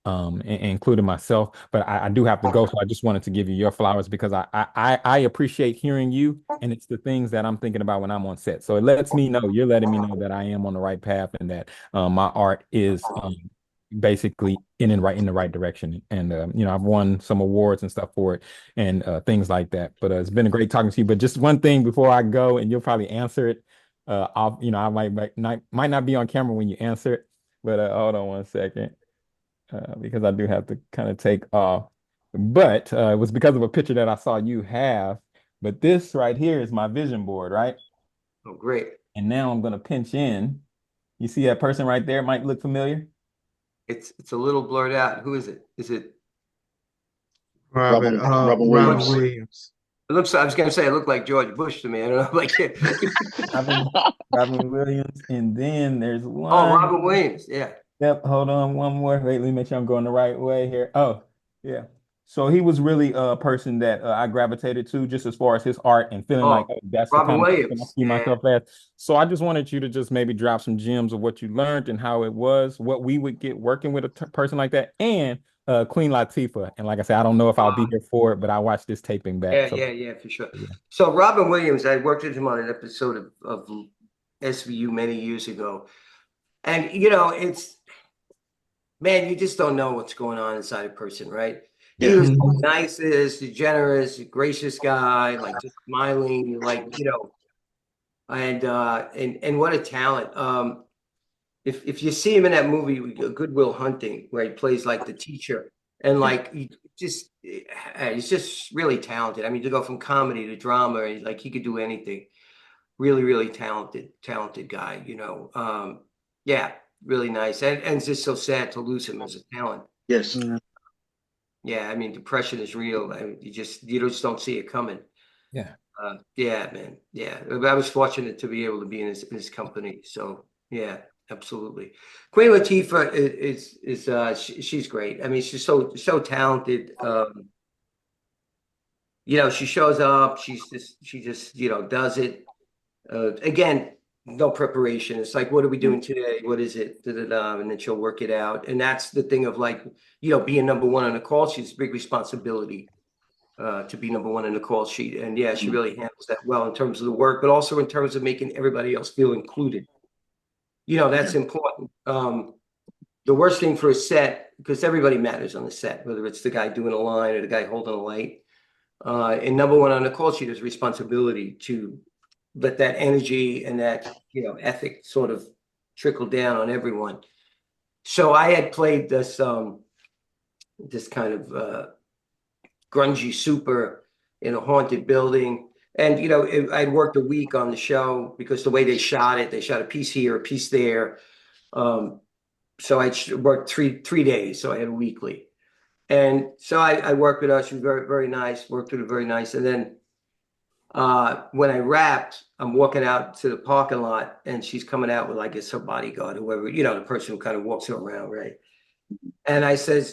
including myself. But I do have to go, so I just wanted to give you your flowers because I appreciate hearing you, and it's the things that I'm thinking about when I'm on set. So it lets me know you're letting me know that I am on the right path and that my art is basically in the right direction. And I've won some awards and stuff for it and things like that. But it's been a great talking to you. But just one thing before I go, and you'll probably answer it. I might not be on camera when you answer it, but hold on one second, because I do have to kind of take off. But it was because of a picture that I saw you have. But this right here is my vision board, right? Oh, great. And now I'm gonna pinch in. You see that person right there? Might look familiar. It's a little blurred out. Who is it? Is it? Robin Robin Williams. Williams. It looks. I was going to say it looked like George Bush to me. I don't know. Like, Robin, Robin Williams, and then there's oh, one. Robin Williams. Yeah. Yep, hold on one more. Wait, let me make sure I'm going the right way here. Oh, yeah. So he was really a person that I gravitated to just as far as his art and feeling like, Oh, oh, that's the Robin kind of person I Williams. see Yeah. myself as. So I just wanted you to just maybe drop some gems of what you learned and how it was, what we would get working with a person like that, and Queen Latifah. And like I said, I don't know if I'll be here for it, but I watched this taping back. So Yeah, for sure. yeah. So Robin Williams, I worked with him on an episode of SVU many years ago, and it's man, you just don't know what's going on inside a person, right? He Yeah. was Mhm. the nicest, generous, gracious guy, like just smiling, like and what a talent. If you see him in that movie, Good Will Hunting, where he plays like the teacher, and Yeah. like he's just really talented. I mean, to go from comedy to drama, like he could do anything. Really, really talented guy. Yeah, really nice, and it's just so sad to lose him as a talent. Yes. Yeah. Yeah, I mean, depression is real. I mean, you just don't see it coming. Yeah. Yeah, man. Yeah, I was fortunate to be able to be in his company. So yeah, absolutely. Queen Latifah she's great. I mean, she's so talented. She shows up. She just does it. Again, no preparation. It's like, what are we doing today? What is it? Da, da, da, and then she'll work it out. And that's the thing of like, being number one on the call sheet is a big responsibility. To be number one in the call sheet. And yeah, she really handles that well in terms of the work, but also in terms of making everybody else feel included. That's important. The worst thing for a set, because everybody matters on the set, whether it's the guy doing a line or the guy holding a light. And number one on the call sheet is responsibility to let that energy and that, ethic sort of trickle down on everyone. So I had played this kind of grungy super in a haunted building. And, I'd worked a week on the show because the way they shot a piece here, a piece there. So I worked three days. So I had a weekly. And so I worked with her. She was very, very nice, worked with her very nice. And then when I wrapped, I'm walking out to the parking lot and she's coming out with, I guess, her bodyguard, whoever, the person who kind of walks her around, right? And I says,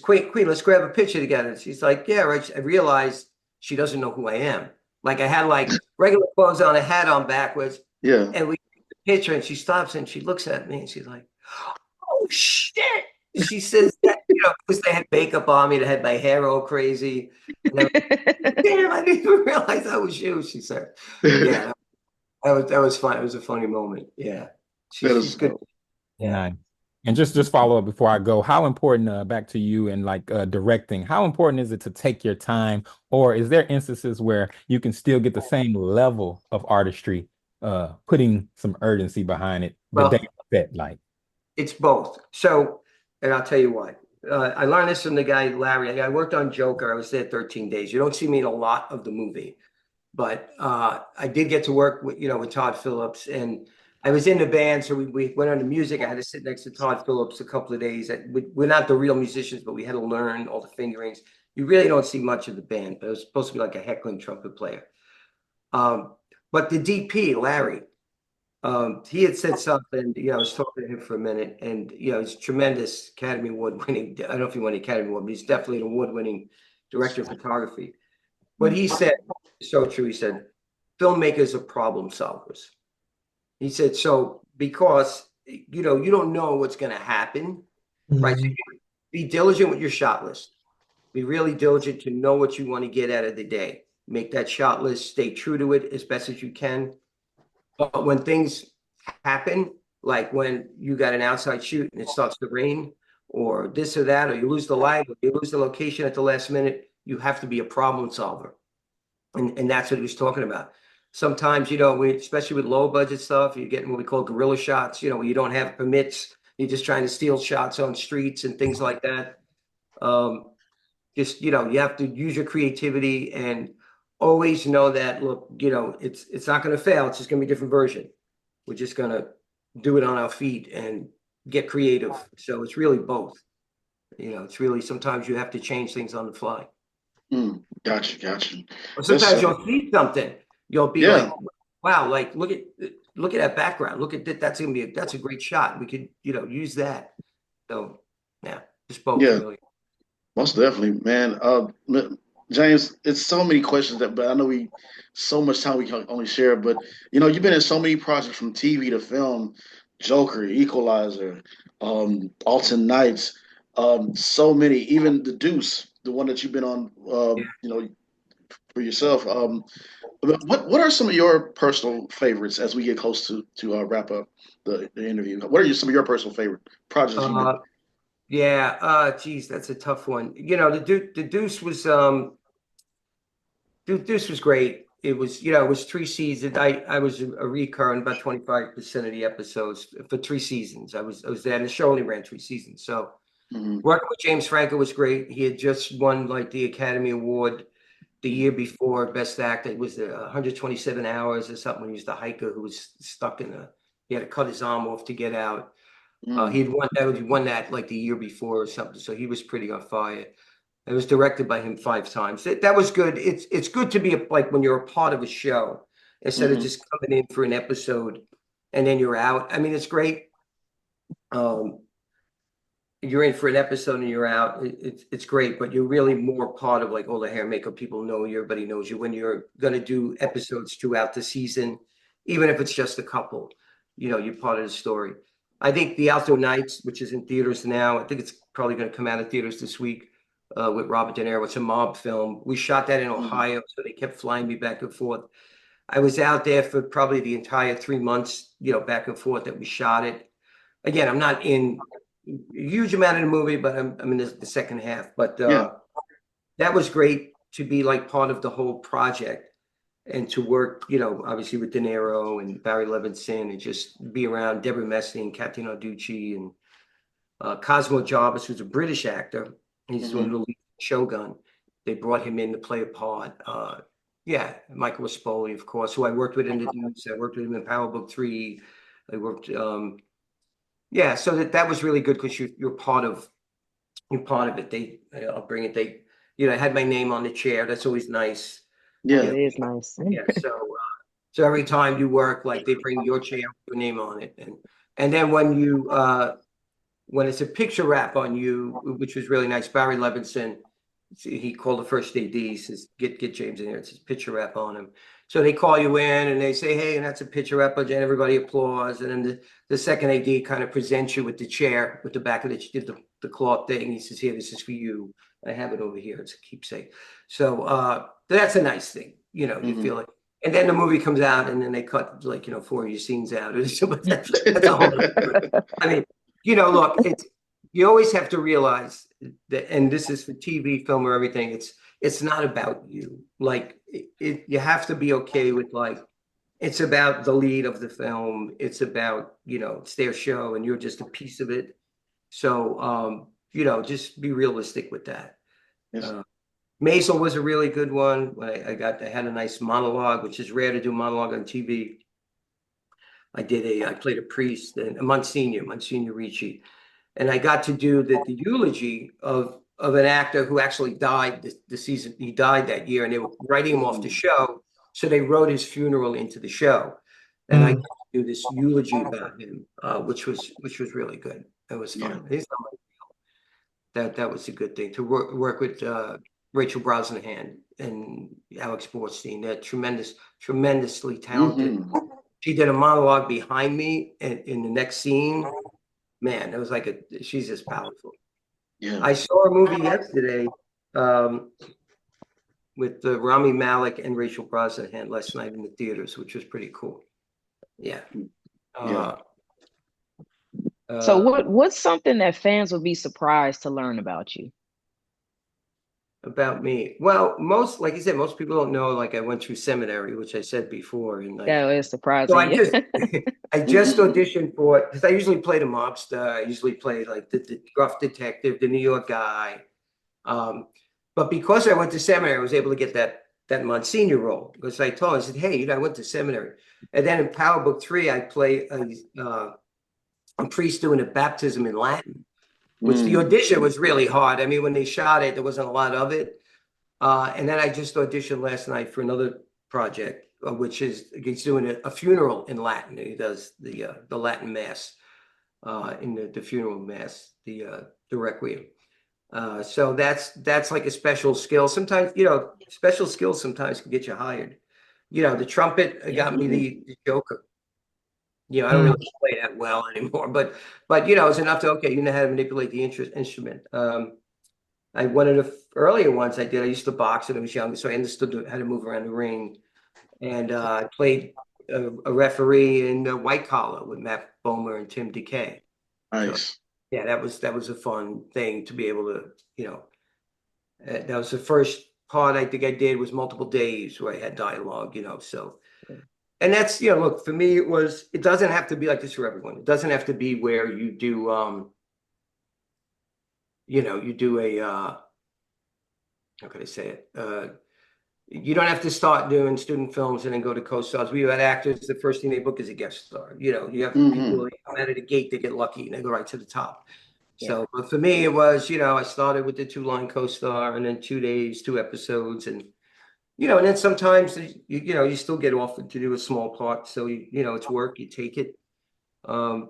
Queen, let's grab a picture together. And she's like, yeah, right. I realized she doesn't know who I am. Like I had like regular clothes on, a hat on backwards. Yeah. And we take the picture and she stops and she looks at me and she's like, oh shit. She says that, because they had makeup on me, they had my hair all crazy. And damn, I didn't even realize that was you, she said. Yeah, that was fun. It was a funny moment. Yeah. She's good. Yeah. Nice. And just follow up before I go. How important, back to you and like directing, how important is it to take your time, or is there instances where you can still get the same level of artistry, putting some urgency behind it the day set, like? It's both. So, and I'll tell you what, I learned this from the guy, Larry. I worked on Joker. I was there 13 days. You don't see me in a lot of the movie, but I did get to work with Todd Phillips, and I was in the band. So we went on the music. I had to sit next to Todd Phillips a couple of days. We're not the real musicians, but we had to learn all the fingerings. You really don't see much of the band, but it was supposed to be like a heckling trumpet player. But the DP, Larry, he had said something, I was talking to him for a minute, and he's tremendous Academy Award winning. I don't know if he won the Academy Award, but he's definitely an award winning director of photography. What he said is so true. He said, filmmakers are problem solvers. He said, so because you don't know what's going to happen, right? So you be diligent with your shot list. Be really diligent to know what you want to get out of the day. Make that shot list, stay true to it as best as you can. But when things happen, like when you got an outside shoot and it starts to rain, or this or that, or you lose the light, or you lose the location at the last minute, you have to be a problem solver. And that's what he was talking about. Sometimes, especially with low budget stuff, you're getting what we call guerrilla shots, where you don't have permits. You're just trying to steal shots on streets and things like that. You have to use your creativity and always know that, look, it's not going to fail. It's just going to be a different version. We're just going to do it on our feet and get creative. So it's really both. It's really, sometimes you have to change things on the fly. Gotcha. Or sometimes you'll see something. You'll be like, wow, like look at that background. Look at that. That's a great shot. We could, use that. So yeah, just both. Yeah. Really. Most definitely, man. James, it's so many questions but I know so much time we can only share. But you've been in so many projects from TV to film, Joker, Equalizer, Alton Knights, so many. Even The Deuce, the one that you've been on, for yourself. What are some of your personal favorites as we get close to wrap up the interview? What are some of your personal favorite projects you've been? Yeah, geez, that's a tough one. The Deuce was great. It was, it was 3 seasons. I was a recurrent about 25% of the episodes for 3 seasons. I was there, and the show only ran 3 seasons. So working with James Franco was great. He had just won like the Academy Award the year before Best Actor. It was 127 hours or something. When he was the hiker who was stuck he had to cut his arm off to get out. He won that like the year before or something. So he was pretty on fire. It was directed by him 5 times. That was good. It's good to be like when you're a part of a show instead of just coming in for an episode and then you're out. I mean, it's great. You're in for an episode and you're out. It's great, but you're really more part of like all the hair and makeup people know you. Everybody knows you when you're going to do episodes throughout the season, even if it's just a couple. You're part of the story. I think The Outdoor Nights, which is in theaters now, I think it's probably going to come out of theaters this week with Robert De Niro. It's a mob film. We shot that in Ohio, so they kept flying me back and forth. I was out there for probably the entire 3 months, back and forth that we shot it. Again, I'm not in a huge amount of the movie, but I'm in the second half. But that was great to be like part of the whole project and to work, obviously with De Niro and Barry Levinson and just be around Deborah Messing, Katya Narducci, and Cosmo Jarvis, who's a British actor. He's one of the lead Shogun. They brought him in to play a part. Michael Rispoli, of course, who I worked with in The Deuce. I worked with him in Power Book 3. I worked, so that was really good because you're part of, part of it. I'll bring it. I had my name on the chair. That's always nice. Oh, Yeah. it is nice. Yeah. So every time you work, like they bring your chair, your name on it, and then when it's a picture wrap on you, which was really nice, Barry Levinson, he called the first AD, he says, get James in here. It says picture wrap on him. So they call you in and they say, hey, and that's a picture wrap, and everybody applauds. And then the second AD kind of presents you with the chair, with the back of the cloth thing. He says, here, this is for you. I have it over here. It's a keepsake. So that's a nice thing. You feel it. And then the movie comes out and then they cut 4 of your scenes out. That's a whole other. I mean, look, you always have to realize that, and this is for TV, film, or everything. It's not about you. Like you have to be okay with it's about the lead of the film. It's about it's their show and you're just a piece of it. So just be realistic with that. Yes. Maisel was a really good one. I had a nice monologue, which is rare to do monologue on TV. I played a priest and a Monsignor Ricci. And I got to do the eulogy of an actor who actually died the season. He died that year, and they were writing him off the show. So they wrote his funeral into the show, and I got to do this eulogy about him, which was really good. It was fun. Yeah. That was a good thing to work with Rachel Brosnahan and Alex Borstein. They're tremendously talented. She did a monologue behind me in the next scene. Man, it was she's just powerful. Yeah. I saw a movie yesterday with Rami Malek and Rachel Brosnahan last night in the theaters, which was pretty cool. Yeah. So what's something that fans would be surprised to learn about you? About me? Well, like you said, most people don't know, I went through seminary, which I said before. And that is surprising. So I just auditioned for it because I usually play the mobster. I usually play the gruff detective, the New York guy. But because I went to seminary, I was able to get that Monsignor role because I told him, I said, hey, I went to seminary. And then in Power Book 3, I play a priest doing a baptism in Latin, which the audition was really hard. I mean, when they shot it, there wasn't a lot of it. And then I just auditioned last night for another project, which is he's doing a funeral in Latin. He does the Latin mass in the funeral mass, the requiem. So that's like a special skill. Sometimes special skills sometimes can get you hired. The trumpet got me the Joker. I don't really play that well anymore, but it's enough to you know how to manipulate the instrument. One of the earlier ones I used to box when I was younger, so I understood how to move around the ring. And I played a referee in White Collar with Matt Bomer and Tim DeKay. Nice. So, yeah, that was a fun thing to be able to, that was the first part I think I did was multiple days where I had dialogue, so. And that's, look, for me, it doesn't have to be like this for everyone. It doesn't have to be where you do, you do a, how can I say it? You don't have to start doing student films and then go to co-stars. We had actors, the first thing they book is a guest star. You have people who come out of the gate, they get lucky and they go right to the top. Yeah. So, but for me, it was, I started with the 2-line co-star and then 2 days, 2 episodes. And, and then sometimes, you still get offered to do a small part. So, it's work, you take it. I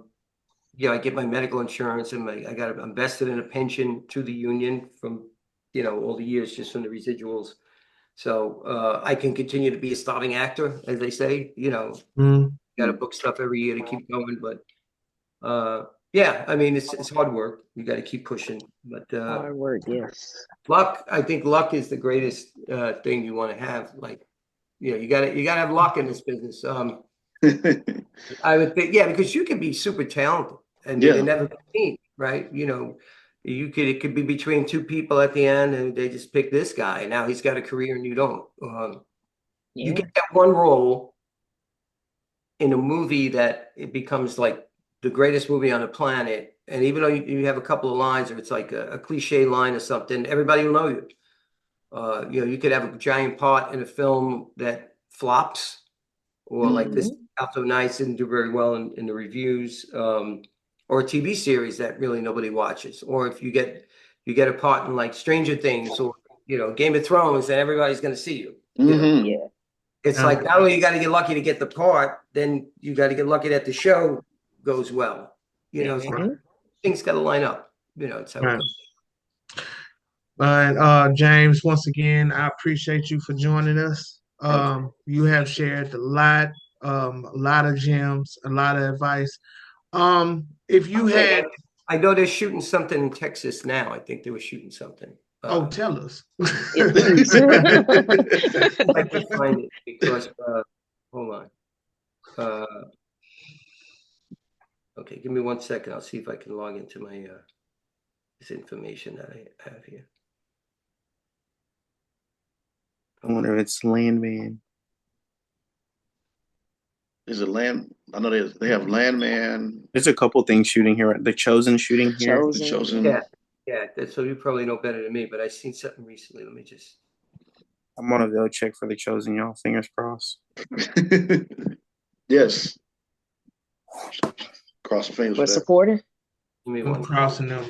get my medical insurance and I'm vested in a pension to the union from, all the years just from the residuals. So I can continue to be a starving actor, as they say, got to book stuff every year to keep going. But yeah, I mean, it's hard work. You got to keep pushing. But hard work, yes. Luck, I think luck is the greatest thing you want to have. You got to have luck in this business. I would think, yeah, because you can be super talented and they never compete, right? It could be between 2 people at the end and they just pick this guy. Now he's got a career and you don't. You get that one role in a movie that it becomes like the greatest movie on the planet. And even though you have a couple of lines or it's like a cliche line or something, everybody will know you. You could have a giant part in a film that flops or like this Alto Nights didn't do very well in the reviews. Or a TV series that really nobody watches, or if you get you get a part in like Stranger Things or Game of Thrones, and everybody's going to see you. Mm-hmm. Yeah. It's like not only you got to get lucky to get the part, then you got to get lucky that the show goes well. So things got to line up. It's how it Right. goes. But James, once again, I appreciate you for joining us. You have shared a lot of gems, a lot of advice. If you had, I know they're shooting something in Texas now. I think they were shooting something. tell us. Yeah, please. I can find it because hold on. Okay, give me 1 second. I'll see if I can log into my this information that I have here. I wonder if it's Landman. Is it Land? I know they have Landman. There's a couple things shooting here. The Chosen shooting here. The Chosen. Yeah. So you probably know better than me, but I seen something recently. Let me just. I'm on a go check for The Chosen, y'all. Fingers crossed. Yes. Cross the fingers We're for that. supporting. Give me I'm one. crossing them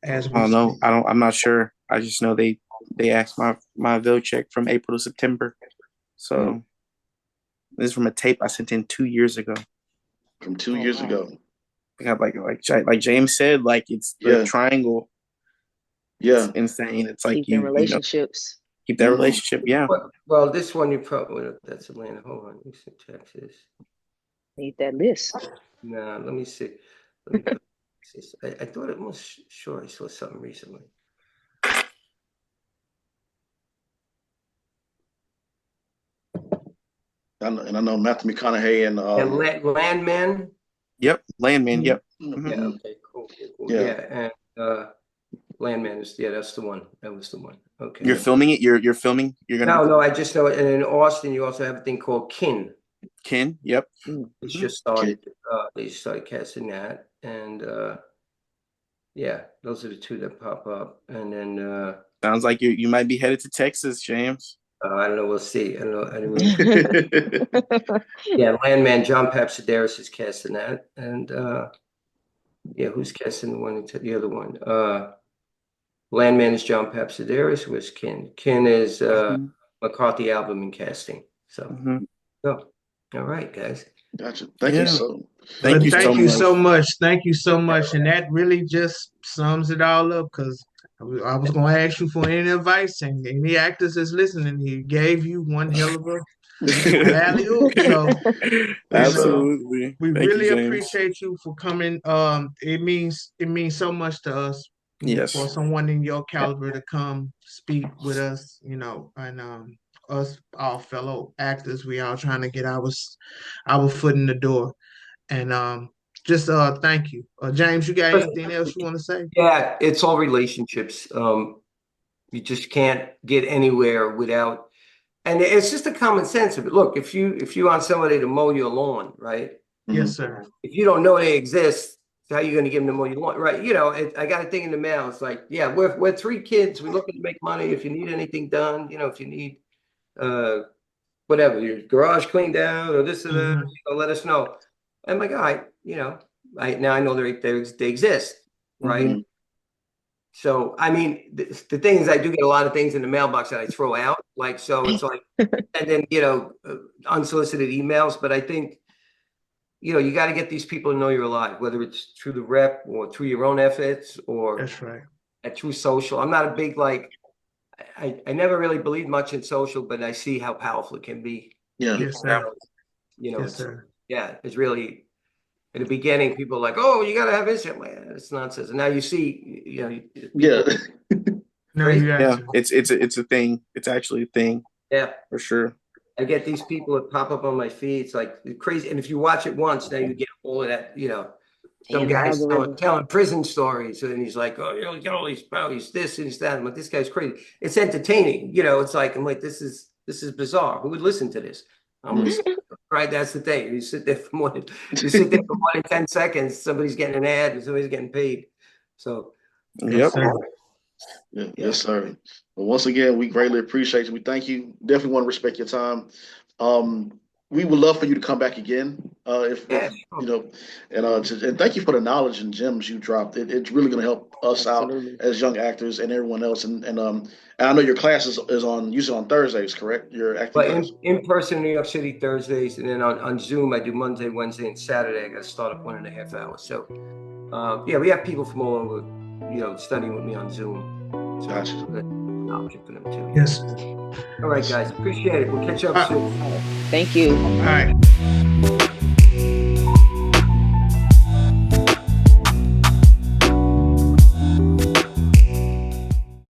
as we I don't know. speak. I'm not sure. I just know they asked my bill check from April to September. So this is from a tape I sent in 2 years ago. From 2 years ago. I got like James said, like it's the triangle. Yeah. It's insane. It's like Keeping relationships. keep that relationship. Yeah. Well, this one you probably that's Atlanta. Hold on, let me see Texas. Need that list. Nah, let me see. Let me I thought it was sure I saw something recently. I know Matthew McConaughey and Landman. Yep. Landman. Yep. Yeah. Okay. Cool. Yeah. And Landman is that's the one. That was the one. Okay. You're filming it. You're filming. You're gonna. No, I just know it. And in Austin, you also have a thing called Kin. Ken. Yep. It's just started. They started casting that, and yeah, those are the two that pop up. And then Sounds like you might be headed to Texas, James. I don't know. We'll see. I don't know. Yeah, Landman. John Papsideris is casting that, and yeah, who's casting the one? The other one. Landman is John Papsideris. Was Ken? Ken is McCarthy album in casting. So, all right, guys. Gotcha. Thank you so. Thank you so much. Thank you so much. And that really just sums it all up, because I was going to ask you for any advice, and any actors that's listening, he gave you one hell of a alley-oop. So absolutely, we really appreciate you for coming. It means so much to us. Yes, for someone in your caliber to come speak with us, and us all fellow actors, we all trying to get our foot in the door. And just thank you. James, you got anything else you want to say? Yeah, it's all relationships. You just can't get anywhere without, and it's just a common sense of it. Look, if you want somebody to mow your lawn, right? Yes, sir. If you don't know they exist, how are you going to give them the mow your lawn, right? I got a thing in the mail. It's like, yeah, we're 3 kids. We're looking to make money. If you need anything done, if you need whatever, your garage cleaned out or this or that, let us know. And my guy, now I know they exist, right? So I mean, the thing is, I do get a lot of things in the mailbox that I throw out, like, so it's like, and then unsolicited emails. But I think you got to get these people to know you're alive, whether it's through the rep or through your own efforts or that's right, through social. I'm not a big I never really believed much in social, but I see how powerful it can be. Yeah. Yes, sir. Yes, sir. Yeah, it's really, in the beginning, people are like, oh, you got to have Instagram. Man, it's nonsense. And now you see, No, you got to. It's a thing. It's actually a thing. Yeah, for sure. I get these people that pop up on my feed. It's like crazy. And if you watch it once, now you get all of that, some guy's telling prison stories. And he's like, oh, you get all these, he's this and he's that. I'm like, this guy's crazy. It's entertaining. It's like, I'm like, this is bizarre. Who would listen to this? I'm listening. Right. That's the thing. You sit there for more than 10 seconds. Somebody's getting an ad and somebody's getting paid. So, yep. Yes, sir. Well, once again, we greatly appreciate you. We thank you. Definitely want to respect your time. we would love for you to come back again. Yeah, If sure. you know, and thank you for the knowledge and gems you dropped. It's really going to help us out Absolutely. as young actors and everyone else. And I know your class is on usually on Thursdays, correct? Your acting But class. in person, New York City Thursdays, and then on Zoom, I do Monday, Wednesday, and Saturday. I got to start up 1.5 hours. So, yeah, we have people from all over, studying with me on Zoom. So Gotcha. that's an option for them too. Yes. All right, guys, appreciate it. We'll catch up soon. Thank you. All right.